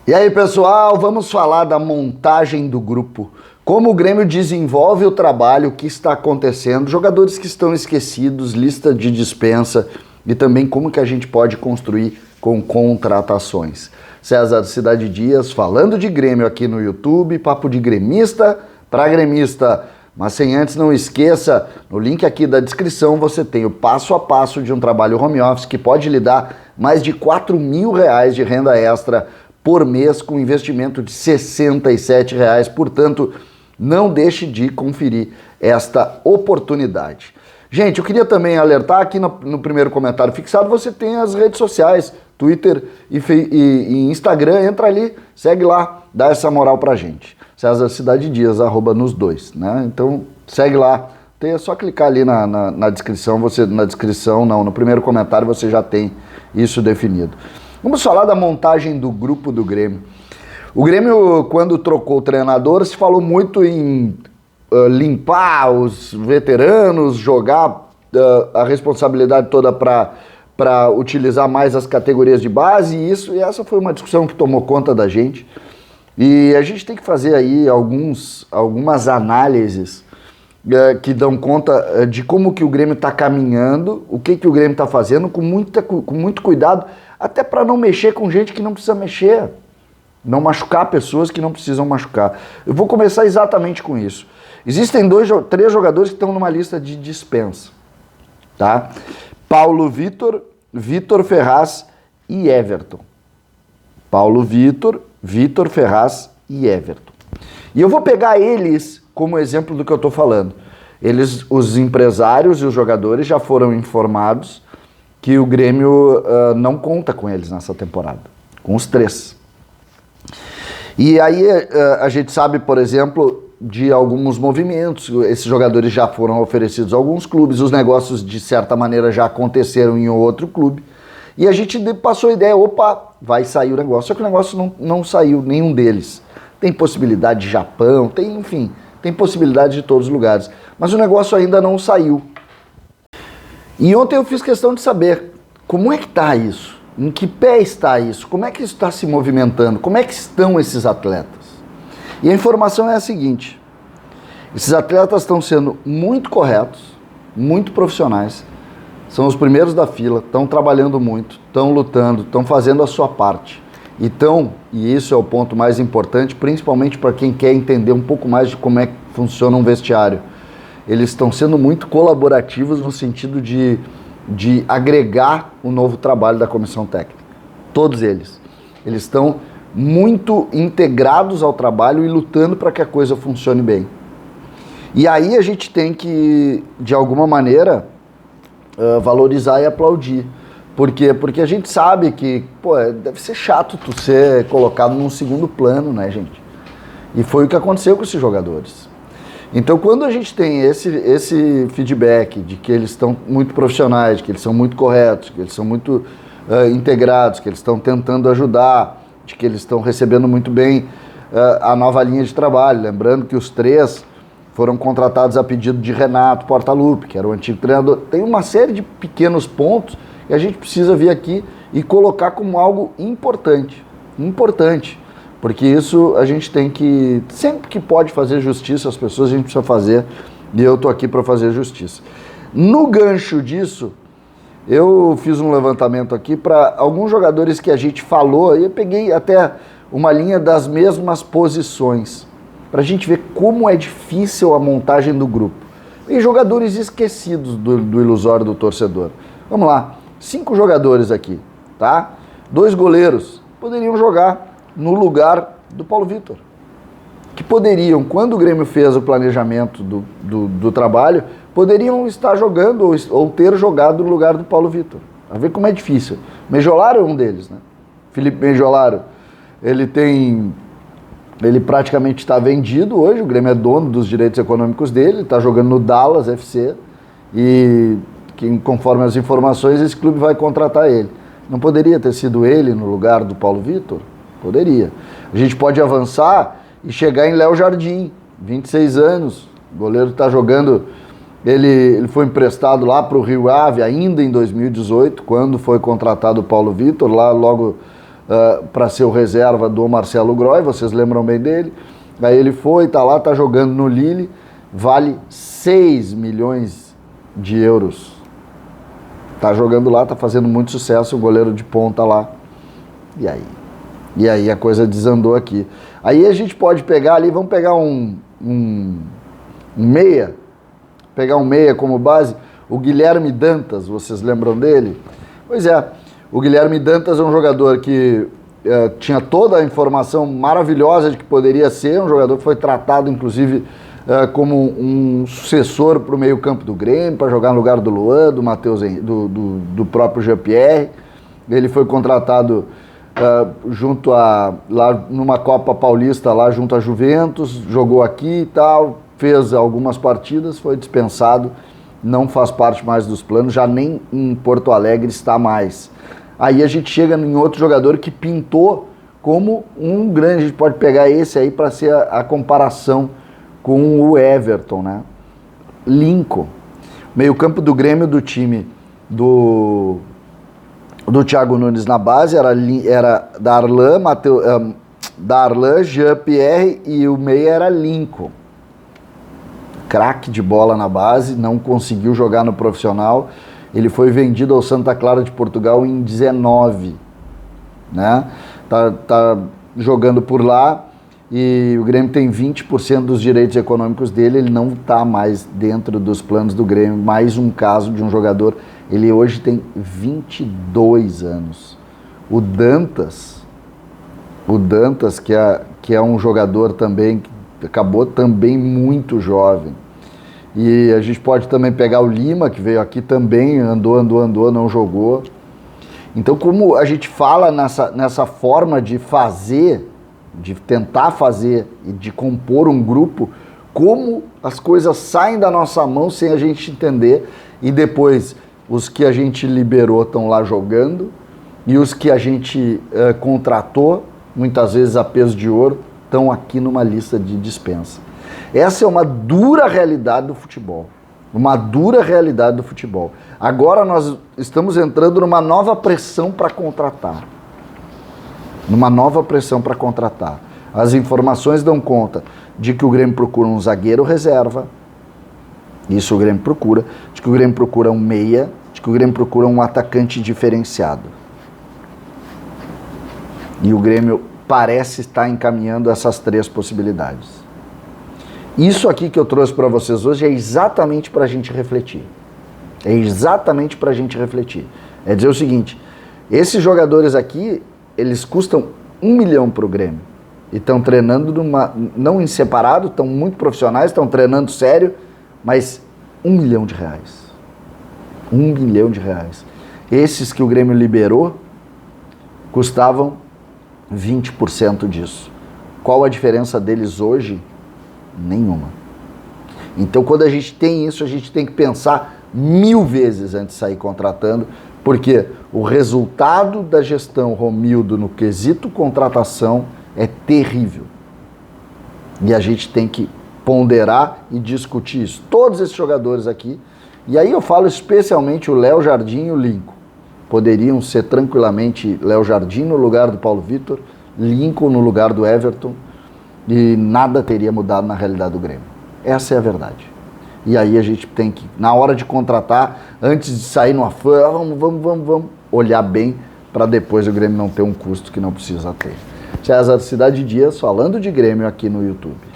E aí, pessoal, vamos falar da montagem do grupo. Como o Grêmio desenvolve o trabalho, o que está acontecendo, jogadores que estão esquecidos, lista de dispensa e também como que a gente pode construir com contratações. César Cidade Dias falando de Grêmio aqui no YouTube, papo de gremista para gremista. Mas sem antes, não esqueça, no link aqui da descrição você tem o passo a passo de um trabalho home office que pode lhe dar mais de R$4.000 de renda extra por mês com investimento de R$67. Portanto, não deixe de conferir esta oportunidade. Gente, eu queria também alertar aqui no primeiro comentário fixado, você tem as redes sociais, Twitter e Instagram, entra ali, segue lá, dá essa moral pra gente. César Cidade Dias, @ nos dois, né? Então, segue lá, é só clicar ali na descrição, no primeiro comentário você já tem isso definido. Vamos falar da montagem do grupo do Grêmio. O Grêmio, quando trocou o treinador, se falou muito em limpar os veteranos, jogar a responsabilidade toda para utilizar mais as categorias de base, e essa foi uma discussão que tomou conta da gente. E a gente tem que fazer aí algumas análises que dão conta de como que o Grêmio está caminhando, o que o Grêmio está fazendo, com muito cuidado, até para não mexer com gente que não precisa mexer, não machucar pessoas que não precisam machucar. Eu vou começar exatamente com isso. Existem 3 jogadores que estão numa lista de dispensa, tá? Paulo Vitor, Vitor Ferraz e Everton. Paulo Vitor, Vitor Ferraz e Everton. E eu vou pegar eles como exemplo do que eu estou falando. Os empresários e os jogadores já foram informados que o Grêmio não conta com eles nessa temporada, com os 3. E aí a gente sabe, por exemplo, de alguns movimentos, esses jogadores já foram oferecidos a alguns clubes, os negócios de certa maneira já aconteceram em outro clube, e a gente passou a ideia, opa, vai sair o negócio, só que o negócio não saiu, nenhum deles. Tem possibilidade de Japão, tem possibilidade de todos os lugares, mas o negócio ainda não saiu. E ontem eu fiz questão de saber como é que está isso, em que pé está isso, como é que isso está se movimentando, como é que estão esses atletas. E a informação é a seguinte: esses atletas estão sendo muito corretos, muito profissionais, são os primeiros da fila, estão trabalhando muito, estão lutando, estão fazendo a sua parte. E isso é o ponto mais importante, principalmente para quem quer entender um pouco mais de como é que funciona um vestiário. Eles estão sendo muito colaborativos no sentido de agregar o novo trabalho da comissão técnica. Todos eles. Eles estão muito integrados ao trabalho e lutando para que a coisa funcione bem. E aí a gente tem que, de alguma maneira, valorizar e aplaudir. Por quê? Porque a gente sabe que, deve ser chato tu ser colocado num segundo plano, né, gente? E foi o que aconteceu com esses jogadores. Então, quando a gente tem esse feedback de que eles estão muito profissionais, que eles são muito corretos, que eles são muito integrados, que eles estão tentando ajudar, de que eles estão recebendo muito bem a nova linha de trabalho, lembrando que os 3 foram contratados a pedido de Renato Portaluppi, que era o antigo treinador. Tem uma série de pequenos pontos que a gente precisa vir aqui e colocar como algo importante, porque isso a gente tem que, sempre que pode fazer justiça às pessoas, a gente precisa fazer, e eu estou aqui para fazer justiça. No gancho disso, eu fiz um levantamento aqui para alguns jogadores que a gente falou, e eu peguei até uma linha das mesmas posições, para a gente ver como é difícil a montagem do grupo. E jogadores esquecidos do ilusório do torcedor. Vamos lá, 5 jogadores aqui, tá? 2 goleiros poderiam jogar no lugar do Paulo Vitor, que poderiam, quando o Grêmio fez o planejamento do trabalho, poderiam estar jogando ou ter jogado no lugar do Paulo Vitor. A ver como é difícil. Mejolaro é um deles, né? Felipe Mejolaro, ele praticamente está vendido hoje, o Grêmio é dono dos direitos econômicos dele, está jogando no Dallas FC e, conforme as informações, esse clube vai contratar ele. Não poderia ter sido ele no lugar do Paulo Vitor? Poderia. A gente pode avançar e chegar em Léo Jardim, 26 anos, o goleiro está jogando, ele foi emprestado lá para o Rio Ave ainda em 2018, quando foi contratado o Paulo Vitor, lá logo para ser o reserva do Marcelo Groy, vocês lembram bem dele. Aí ele foi, tá lá, tá jogando no Lille, vale 6 milhões de euros. Tá jogando lá, tá fazendo muito sucesso, o goleiro de ponta lá. E aí? E aí a coisa desandou aqui. Aí a gente pode pegar ali, vamos pegar um meia, pegar um meia como base, o Guilherme Dantas, vocês lembram dele? Pois é, o Guilherme Dantas é um jogador que tinha toda a informação maravilhosa de que poderia ser, um jogador que foi tratado, inclusive, como um sucessor para o meio-campo do Grêmio, para jogar no lugar do Luan, do Matheus, do próprio Jean-Pierre. Ele foi contratado lá numa Copa Paulista, lá junto à Juventus, jogou aqui e tal, fez algumas partidas, foi dispensado, não faz parte mais dos planos, já nem em Porto Alegre está mais. Aí a gente chega em outro jogador que pintou como um grande, a gente pode pegar esse aí para ser a comparação com o Everton, né? Lincoln. Meio campo do Grêmio do time do Thiago Nunes na base, era Darlan, Jean-Pierre e o meia era Lincoln. Craque de bola na base, não conseguiu jogar no profissional. Ele foi vendido ao Santa Clara de Portugal em 19, né? Tá jogando por lá e o Grêmio tem 20% dos direitos econômicos dele, ele não está mais dentro dos planos do Grêmio. Mais um caso de um jogador, ele hoje tem 22 anos. O Dantas, que é um jogador também, que acabou também muito jovem. E a gente pode também pegar o Lima, que veio aqui também, andou, não jogou. Então, como a gente fala nessa forma de fazer, de tentar fazer e de compor um grupo, como as coisas saem da nossa mão sem a gente entender, e depois os que a gente liberou estão lá jogando, e os que a gente contratou, muitas vezes a peso de ouro, estão aqui numa lista de dispensa. Essa é uma dura realidade do futebol. Uma dura realidade do futebol. Agora nós estamos entrando numa nova pressão para contratar. Numa nova pressão para contratar. As informações dão conta de que o Grêmio procura um zagueiro reserva. Isso o Grêmio procura. De que o Grêmio procura um meia. De que o Grêmio procura um atacante diferenciado. E o Grêmio parece estar encaminhando essas 3 possibilidades. Isso aqui que eu trouxe para vocês hoje é exatamente para a gente refletir. É exatamente para a gente refletir. É dizer o seguinte, esses jogadores aqui, eles custam 1 milhão para o Grêmio. E estão treinando não em separado, estão muito profissionais, estão treinando sério, mas 1 milhão de reais. 1 milhão de reais. Esses que o Grêmio liberou custavam 20% disso. Qual a diferença deles hoje? Nenhuma. Então, quando a gente tem isso, a gente tem que pensar 1000 vezes antes de sair contratando, porque o resultado da gestão Romildo no quesito contratação é terrível. E a gente tem que ponderar e discutir isso. Todos esses jogadores aqui, e aí eu falo especialmente o Léo Jardim e o Lincoln. Poderiam ser tranquilamente Léo Jardim no lugar do Paulo Vitor, Lincoln no lugar do Everton, e nada teria mudado na realidade do Grêmio. Essa é a verdade. E aí a gente tem que, na hora de contratar, antes de sair no afã, vamos olhar bem para depois o Grêmio não ter um custo que não precisa ter. César Cidade Dias falando de Grêmio aqui no YouTube.